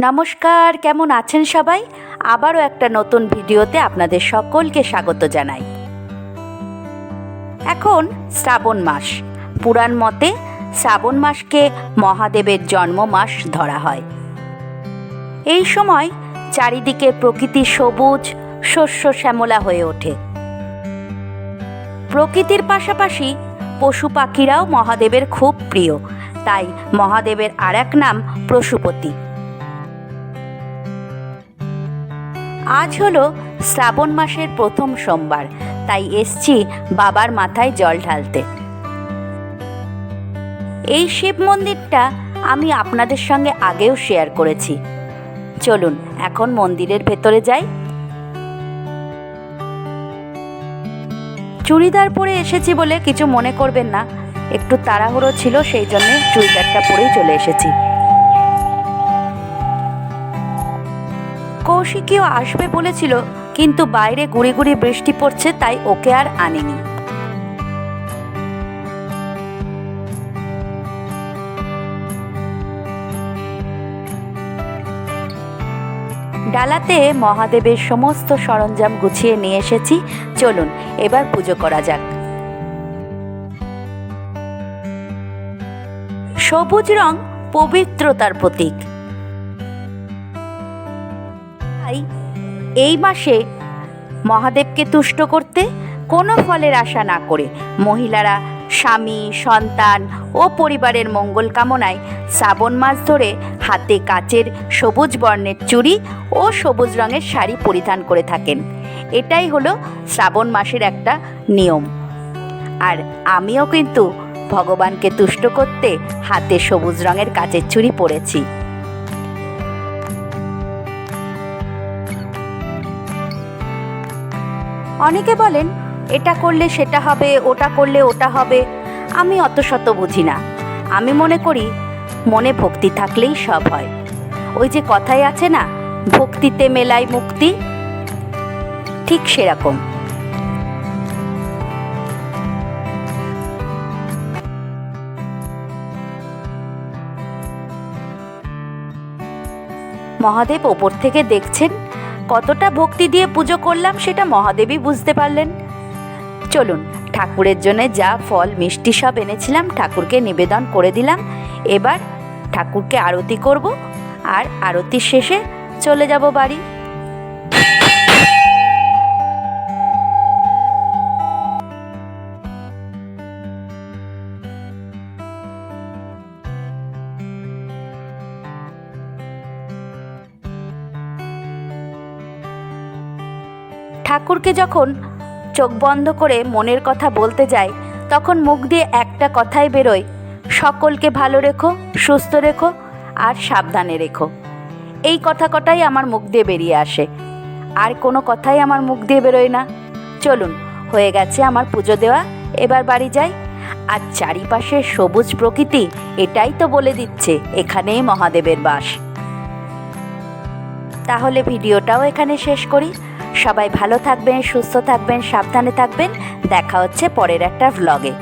নমস্কার, কেমন আছেন সবাই? আবারও একটা নতুন ভিডিওতে আপনাদের সকলকে স্বাগত জানাই। এখন শ্রাবণ মাস। পুরাণ মতে শ্রাবণ মাসকে মহাদেবের জন্ম মাস ধরা হয়। এই সময় চারিদিকে প্রকৃতি সবুজ শস্য শ্যামলা হয়ে ওঠে। প্রকৃতির পাশাপাশি পশু পাখিরাও মহাদেবের খুব প্রিয়, তাই মহাদেবের আর এক নাম পশুপতি। আজ হলো শ্রাবণ মাসের প্রথম সোমবার, তাই এসছি বাবার মাথায় জল ঢালতে। এই শিব মন্দিরটা আমি আপনাদের সঙ্গে আগেও শেয়ার করেছি। চলুন এখন মন্দিরের ভেতরে যাই। চুড়িদার পরে এসেছি বলে কিছু মনে করবেন না, একটু তাড়াহুড়ো ছিল, সেই জন্যে চুড়িদারটা পরেই চলে এসেছি। কৌশিকীও আসবে বলেছিল, কিন্তু বাইরে গুড়ি গুড়ি বৃষ্টি পড়ছে, তাই ওকে আর আনেনি। ডালাতে মহাদেবের সমস্ত সরঞ্জাম গুছিয়ে নিয়ে এসেছি। চলুন এবার পুজো করা যাক। সবুজ রং পবিত্রতার প্রতীক। এই মাসে মহাদেবকে তুষ্ট করতে কোনো ফলের আশা না করে মহিলারা স্বামী, সন্তান ও পরিবারের মঙ্গল কামনায় শ্রাবণ মাস ধরে হাতে কাচের সবুজ বর্ণের চুড়ি ও সবুজ রঙের শাড়ি পরিধান করে থাকেন। এটাই হলো শ্রাবণ মাসের একটা নিয়ম। আর আমিও কিন্তু ভগবানকে তুষ্ট করতে হাতে সবুজ রঙের কাচের চুড়ি পরেছি। অনেকে বলেন এটা করলে সেটা হবে, ওটা করলে ওটা হবে। আমি অত শত বুঝি না। আমি মনে করি মনে ভক্তি থাকলেই সব হয়। ওই যে কথাই আছে না, ভক্তিতে মেলায় মুক্তি, ঠিক সেরকম। মহাদেব ওপর থেকে দেখছেন, কতটা ভক্তি দিয়ে পুজো করলাম সেটা মহাদেবই বুঝতে পারলেন। চলুন ঠাকুরের জন্য যা ফল মিষ্টি সব এনেছিলাম ঠাকুরকে নিবেদন করে দিলাম। এবার ঠাকুরকে আরতি করব, আর আরতির শেষে চলে যাব বাড়ি। ঠাকুরকে যখন চোখ বন্ধ করে মনের কথা বলতে যাই, তখন মুখ দিয়ে একটা কথাই বেরোয়, সকলকে ভালো রেখো, সুস্থ রেখো আর সাবধানে রেখো। এই কথা কটাই আমার মুখ দিয়ে বেরিয়ে আসে, আর কোনো কথাই আমার মুখ দিয়ে বেরোয় না। চলুন, হয়ে গেছে আমার পুজো দেওয়া, এবার বাড়ি যাই। আর চারিপাশে সবুজ প্রকৃতি এটাই তো বলে দিচ্ছে এখানেই মহাদেবের বাস। তাহলে ভিডিওটাও এখানে শেষ করি। সবাই ভালো থাকবেন, সুস্থ থাকবেন, সাবধানে থাকবেন। দেখা হচ্ছে পরের একটা ভ্লগে।